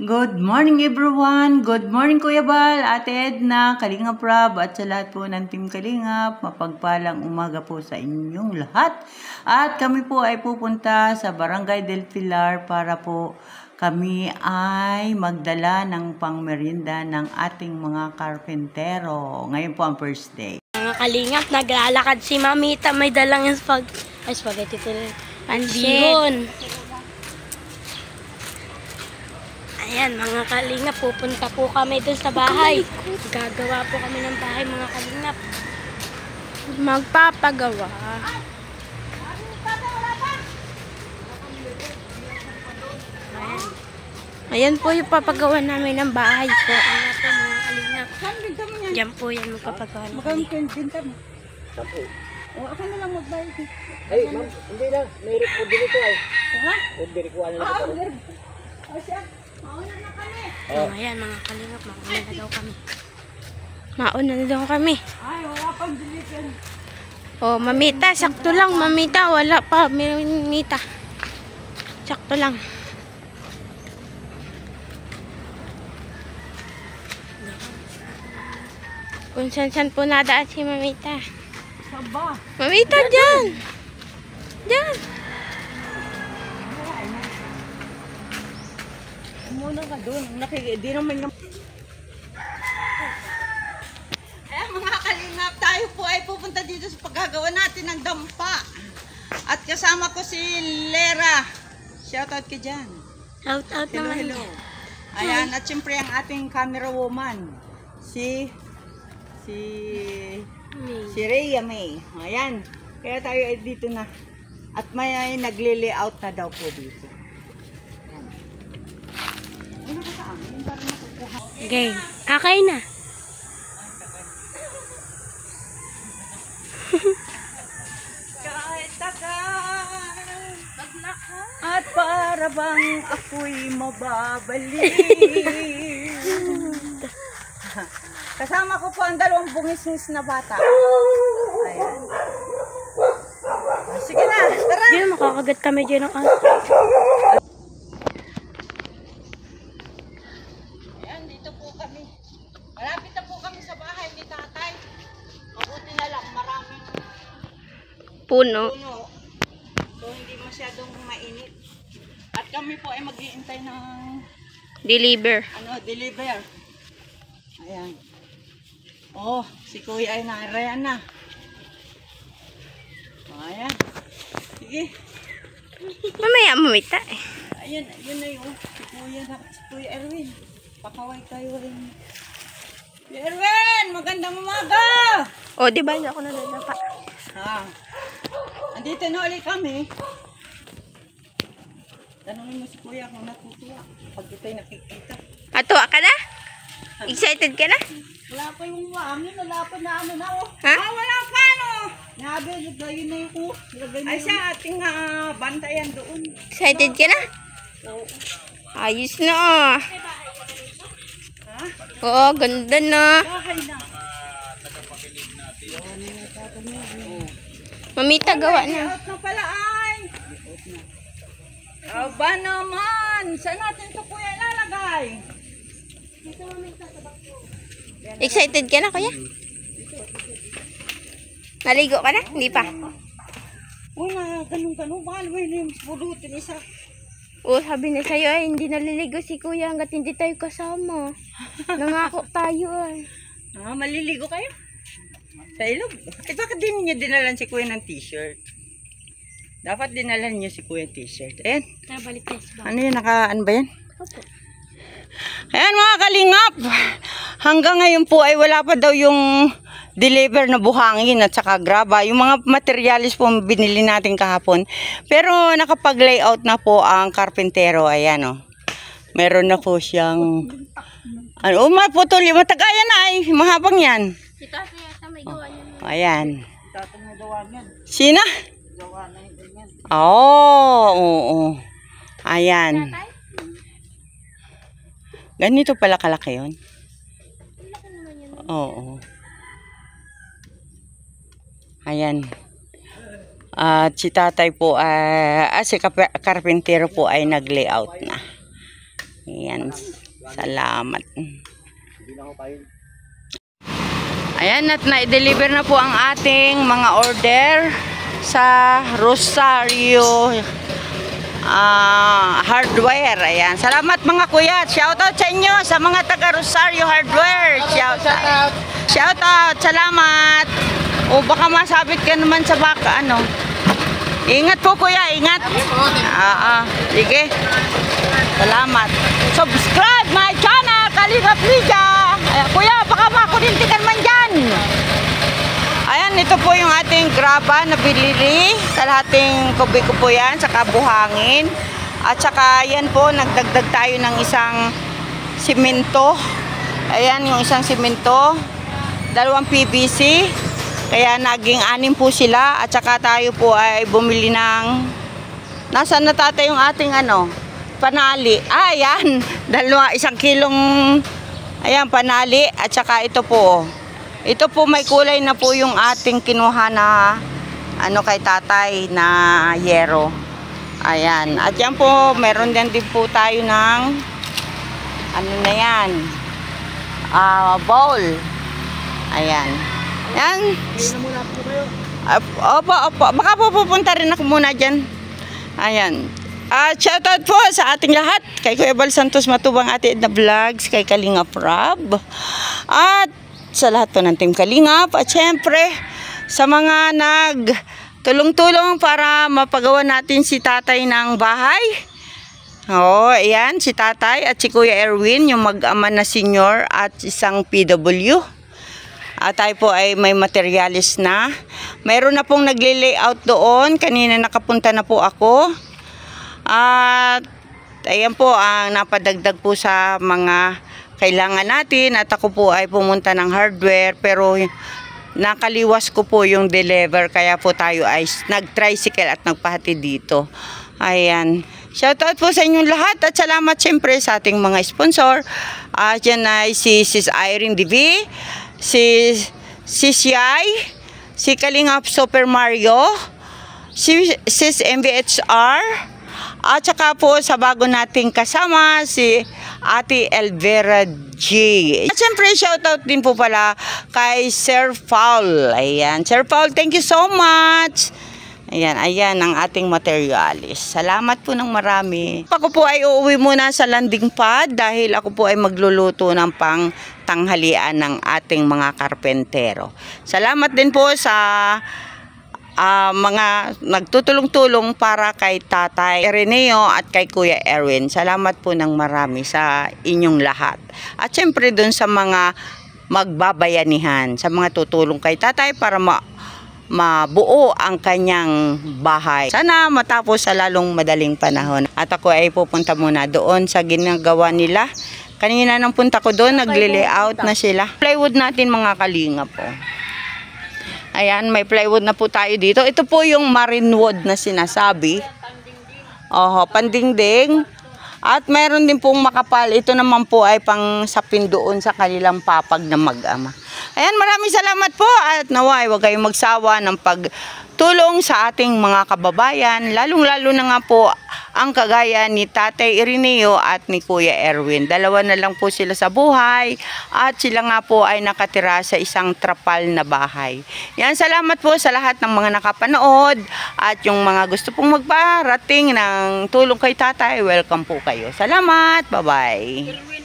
Good morning everyone! Good morning Kuya Bal, Ate Edna, Kalingap Rob at sa lahat po ng Team Kalingap. Mapagpalang umaga po sa inyong lahat. At kami po ay pupunta sa Barangay del Pilar para po kami ay magdala ng pangmerienda ng ating mga karpentero. Ngayon po ang first day. Mga Kalingap, naglalakad si Mamita. May dalang yung spaghetti tuloy. Pansit. Ayan, mga Kalingap, pupunta po kami dun sa bahay. Gagawa po kami ng bahay, mga Kalingap. Magpapagawa. Ayan po yung papagawa namin ng bahay po. Ayan po, mga Kalingap. Diyan po yan magpapagawa namin. Magkano pinta mo? 10. O, ako na lang magbayad. Ay, ma'am, hindi na. May order ito ay. Ha? Order ko na lang ito. O siya, mauna na kami. Ayan, mga Kalingap, mauna na daw kami. Mauna na daw kami. Ay, wala pang delivery. Oh, Mamita, sakto lang, Mamita. Wala pa, Mamita. Sakto lang. Kung saan po nadaan si Mamita. Saba. Mamita, dyan! Dyan! Muna ka doon. Di naman yung... Eh, mga Kalingap, tayo po ay pupunta dito sa paggagawa natin ng dampa. At kasama ko si Lera. Shoutout ka dyan. Out Hello, naman. hello. Ayan, at syempre ang ating camera woman. Si Rhea May. Ayan. Kaya tayo ay dito na. At may nagle-layout na daw po dito. Ayan. Ano ba sa amin? Para makukuha. Okay, kakay na. Kahit tagal. At para bang ako'y mababalik. Kasama ko po ang dalawang bungisnis na bata. Ayan. Sige na, tara. Diyan, makakagat kami dyan ng Ayan, dito po kami. Malapit na po kami sa bahay ni tatay. Mabuti na lang, maraming puno. puno. So, hindi masyadong mainit. At kami po ay mag-iintay ng Deliver. deliver. Ayan. Oh, si Kuya ay narayan na. Ayan. Sige. Mamaya, Mamita. Ayun, yun na yung si Kuya Erwin. Pakaway kayo rin. Kuya Erwin, magandang umaga! O, di ba? Hindi ako nadadapa. Andito na ulit kami. Tanungin mo si Kuya kung natutuwa. Pag ito'y nakikita. Matuwa ka na? Excited ka na? Wala pa yung hangin, wala pa na ano na oh. Ha? Wala pa no. Nabi, lagay na yung ay siya ating bantayan doon. Excited ka na? Oo. Ayos na. Oo, ganda na. Bahay na. Mamita, gawa na. Out na pala ay. Aba naman. Saan natin ito kuya ilalagay? Excited ka na, kuya? Naligo ka na? Hindi pa. Una, ganun-ganun. Baka naman yung bulutin isa. Oo, sabi na sa'yo ay hindi naliligo si kuya hanggat hindi tayo kasama. Nangako tayo ay. Maliligo kayo? Sa ilog? Eh, bakit din niyo dinalan si kuya ng t-shirt? Dapat dinalan niyo si kuya ng t-shirt. Ayan. Balik na sa Ano yun? Ano ba yan? Opo. Ayan mga Kalingap. Hanggang ngayon po ay wala pa daw yung deliver na buhangin at saka graba. Yung mga materialis po binili natin kahapon. Pero nakapag-layout na po ang karpentero. Ayan o. Meron na po siyang... maputol. Matagayan na ay. Mahabang yan. Ito sa may gawa niya. Ayan. Sina? Oo. Ayan. Ganito pala kalaki yun. Oo. Ayan. At si tatay po, si karpentero po ay nag-layout na. Ayan. Salamat. Ayan, at na-deliver na po ang ating mga order sa Rosario Hardware. Ayan. Salamat mga kuya. Shoutout sa inyo sa mga taga Rosario Hardware. Shoutout. Salamat. O baka masabit ka naman sa baka ano. Ingat po kuya, ingat. Sige. Salamat. Subscribe my channel, Kalingap Lydia. Kuya, baka makunintikan man dyan. Ayan, ito po yung ating graba na binili. Kalahating kubiko po yan, saka buhangin. At saka yan po, nagdagdag tayo ng isang simento. Ayan, yung isang simento. 2 PVC. Kaya naging 6 po sila. At saka tayo po ay bumili ng... Nasaan na tatay yung ating ano? Panali. Ayan. 1 kilong... Ayan, panali. At saka ito po. Ito po may kulay na po yung ating kinuha na ano kay tatay na yero. Ayan. At yan po, meron din po tayo ng ano na yan? Bowl. Ayan. Yan. Opo. Baka po pupunta rin ako muna dyan. Ayan. Shoutout po sa ating lahat. Kay Kuya Bal Santos Matubang, Ate Edna Vlogs, kay Kalingap Rob. At sa lahat po ng Team Kalingap. At syempre, sa mga tulong-tulong para mapagawa natin si tatay ng bahay. Ayan, si tatay at si Kuya Erwin, yung mag-ama na senior at isang PW. At tayo po ay may materialis na. Mayroon na pong nagle-layout doon. Kanina nakapunta na po ako. At ayan po ang napadagdag po sa mga kailangan natin. At ako po ay pumunta ng hardware. Pero nakaliwas ko po yung deliver. Kaya po tayo ay nag-tricycle at nagpahati dito. Ayan. Shoutout po sa inyong lahat. At salamat siyempre sa ating mga sponsor. Diyan ay si Sis Irene DV. Si Siay, si Kalingap Super Mario, si Sis MVHR, at saka po sa bago nating kasama si Ate Elvera G. At siyempre shoutout din po pala kay Sir Paul. Ayan, Sir Paul, thank you so much. Ayan ang ating materialis. Salamat po ng marami. Ako po ay uuwi muna sa landing pad dahil ako po ay magluluto ng pang tanghalian ng ating mga karpentero. Salamat din po sa mga nagtutulong-tulong para kay Tatay Ireneo at kay Kuya Erwin. Salamat po ng marami sa inyong lahat. At syempre dun sa mga magbabayanihan, sa mga tutulong kay Tatay para mabuo ang kanyang bahay. Sana matapos sa lalong madaling panahon. At ako ay pupunta muna doon sa ginagawa nila. Kanina nang punta ko doon, nagle-layout na sila. Plywood natin mga kalinga po. Ayan, may plywood na po tayo dito. Ito po yung marine wood na sinasabi. Pandingding. At meron din pong makapal. Ito naman po ay pang sapin doon sa kanilang papag na mag-ama. Ayan, maraming salamat po. At naway, huwag kayong magsawa ng pagtulong sa ating mga kababayan. Lalong-lalo na nga po ang kagaya ni Tatay Ireneo at ni Kuya Erwin. 2 na lang po sila sa buhay. At sila nga po ay nakatira sa isang trapal na bahay. Yan, salamat po sa lahat ng mga nakapanood. At yung mga gusto pong magparating ng tulong kay Tatay, welcome po kayo. Salamat. Bye-bye.